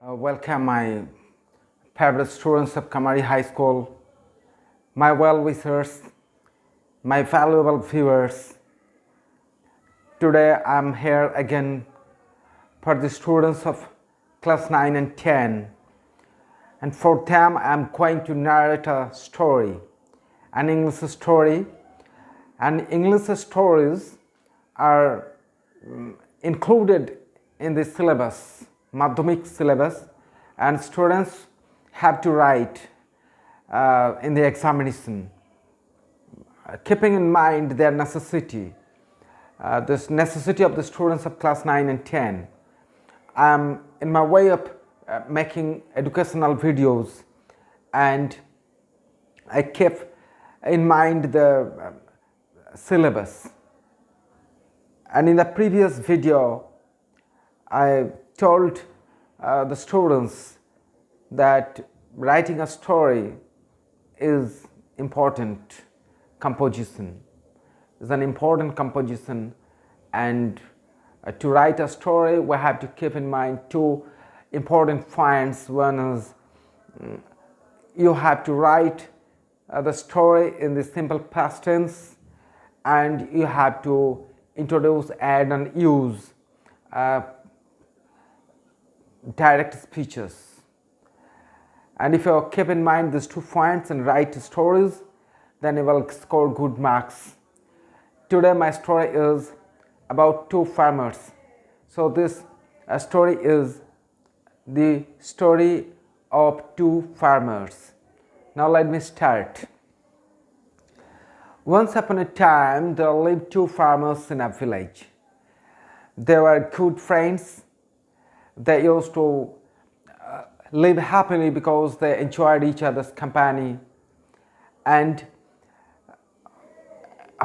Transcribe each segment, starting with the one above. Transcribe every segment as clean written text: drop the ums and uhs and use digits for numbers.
Welcome my favorite students of Kamari High School, my well-wishers, my valuable viewers. Today I am here again for the students of class 9 and 10, and for them I am going to narrate a story, an English story, and English stories are included in the syllabus, Madhyamik syllabus, and students have to write in the examination, keeping in mind their necessity, this necessity of the students of class 9 and 10. I am in my way of making educational videos, and I keep in mind the syllabus. And in the previous video, I told the students that writing a story is important composition, is an important composition, and to write a story we have to keep in mind two important points. One is you have to write the story in the simple past tense, and you have to introduce, add and use direct speeches. And if you keep in mind these 2 points and write stories, then you will score good marks. Today my story is about 2 farmers. So this story is the story of 2 farmers. Now let me start. Once upon a time there lived 2 farmers in a village. They were good friends. They used to live happily because they enjoyed each other's company, and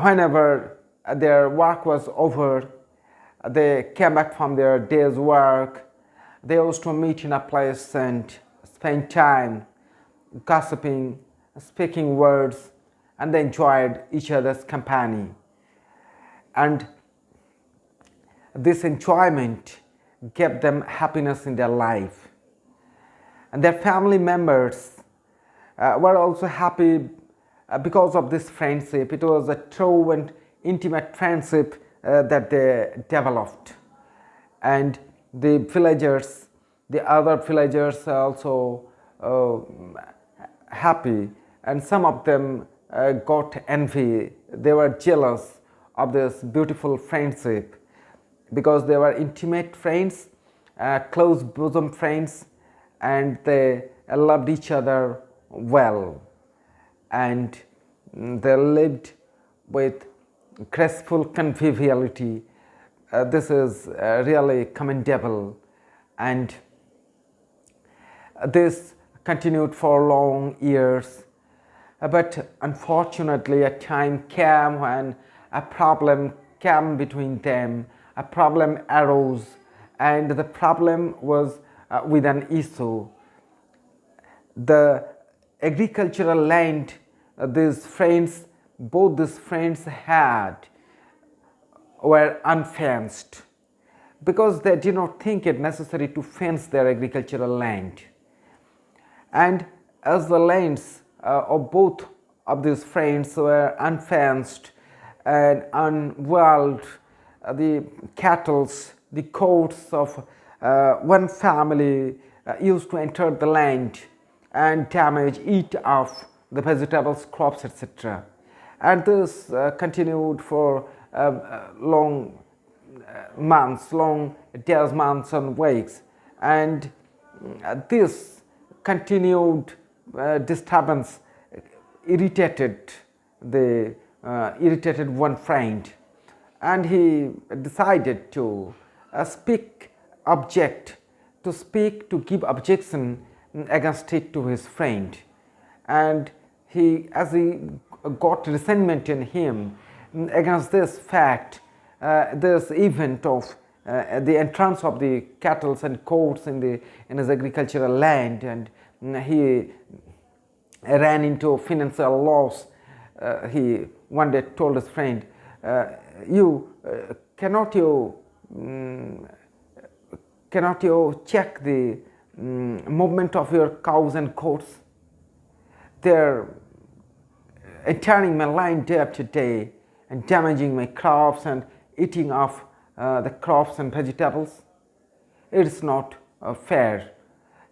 whenever their work was over, they came back from their day's work. They used to meet in a place and spend time gossiping, speaking words, and they enjoyed each other's company. And this enjoyment gave them happiness in their life. And their family members were also happy because of this friendship. It was a true and intimate friendship that they developed. And the villagers, the other villagers are also happy, and some of them got envy. They were jealous of this beautiful friendship, because they were intimate friends, close bosom friends, and they loved each other well, and they lived with graceful conviviality. This is really commendable, and this continued for long years. But unfortunately, a time came when a problem came between them. A problem arose, and the problem was with an issue. The agricultural land both these friends had, were unfenced, because they did not think it necessary to fence their agricultural land. And as the lands of both of these friends were unfenced and unwalled, the cattle, the goats of one family used to enter the land and damage, eat off the vegetables, crops, etc. And this continued for long months, long days, months and weeks. And this continued disturbance irritated one friend, and he decided to give objection against it to his friend. And as he got resentment in him against this fact, this event of the entrance of the cattle and goats in his agricultural land, and he ran into financial loss. He one day told his friend, cannot you check the movement of your cows and goats. They're entering my land day after day and damaging my crops and eating off the crops and vegetables. It's not fair.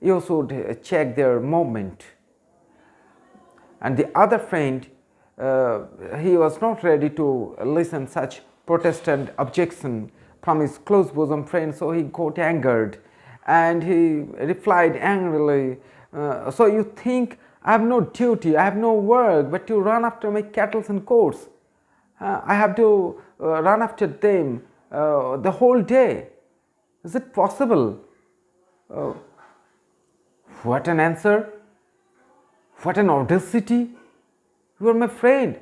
You should check their movement. And the other friend, he was not ready to listen such Protestant objection from his close bosom friend, so he got angered and he replied angrily, so you think I have no duty, I have no work but to run after my cattle and goats. I have to run after them the whole day. Is it possible? What an answer! What an audacity! You are my friend.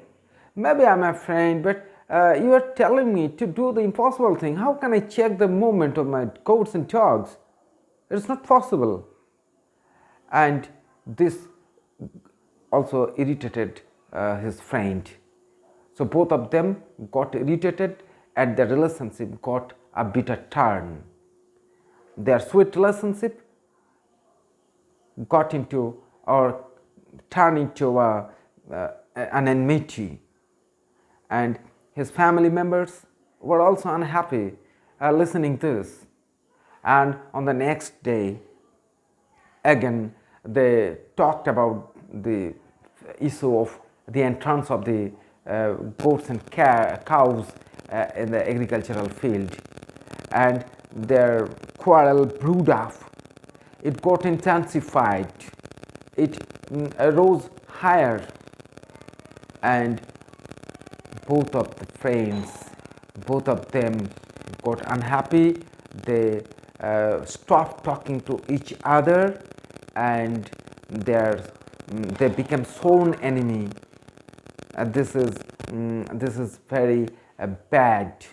Maybe I am a friend, but you are telling me to do the impossible thing. How can I check the movement of my goats and dogs? It is not possible. And this also irritated his friend. So both of them got irritated and their relationship got a bitter turn. Their sweet relationship got into or turned into an enmity, and his family members were also unhappy listening this. And on the next day again they talked about the issue of the entrance of the goats and cows in the agricultural field, and their quarrel brewed up. It got intensified, it rose higher, and both of the friends, both of them got unhappy. They stopped talking to each other and they became sworn enemy. This is very bad,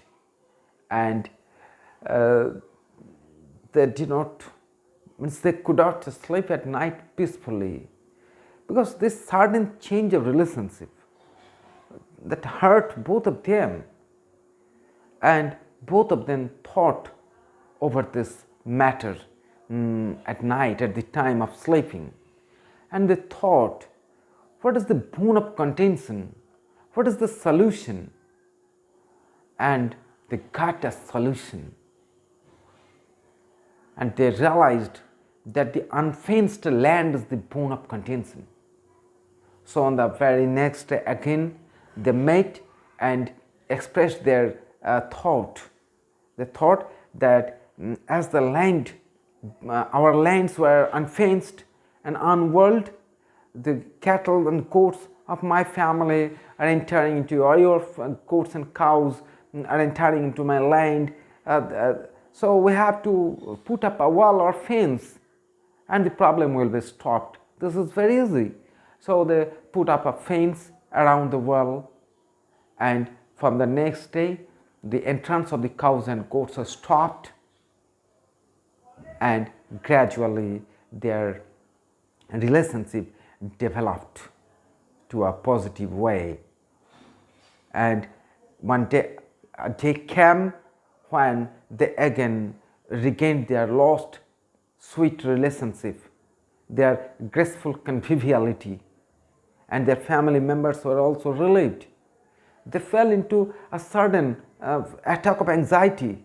and they did not, means they could not sleep at night peacefully, because this sudden change of relationship that hurt both of them, and both of them thought over this matter at night at the time of sleeping, and they thought, what is the bone of contention, what is the solution? And they got a solution, and they realized that the unfenced land is the bone of contention. So on the very next day again they met and expressed their thought. They thought that as the land, our lands were unfenced and unwalled, the cattle and goats of my family are entering into your goats and cows are entering into my land. So we have to put up a wall or fence and the problem will be stopped. This is very easy. So they put up a fence around the wall, and from the next day the entrance of the cows and goats are stopped, and gradually their relationship developed to a positive way. And one day, a day came when they again regained their lost sweet relationship, their graceful conviviality, and their family members were also relieved. They fell into a sudden attack of anxiety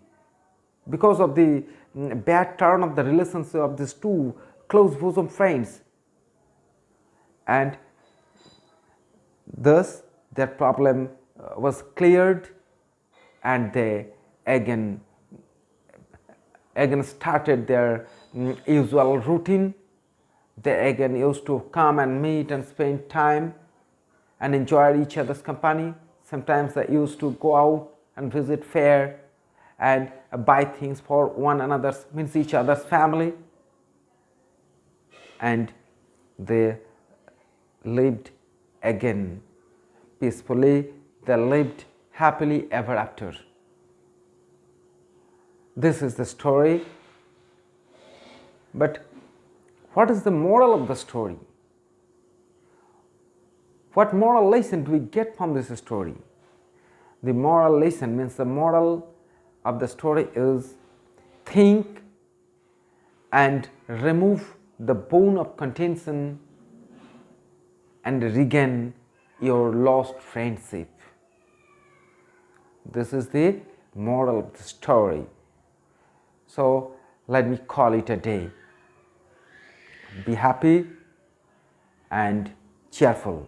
because of the bad turn of the relationship of these two close bosom friends, and thus their problem was cleared, and they again started their usual routine. They again used to come and meet and spend time and enjoy each other's company. Sometimes they used to go out and visit fair and buy things for one another's, means each other's family, and they lived again peacefully. They lived happily ever after. This is the story. But what is the moral of the story? What moral lesson do we get from this story? The moral lesson means the moral of the story is think and remove the bone of contention and regain your lost friendship. This is the moral of the story. So let me call it a day. Be happy and cheerful.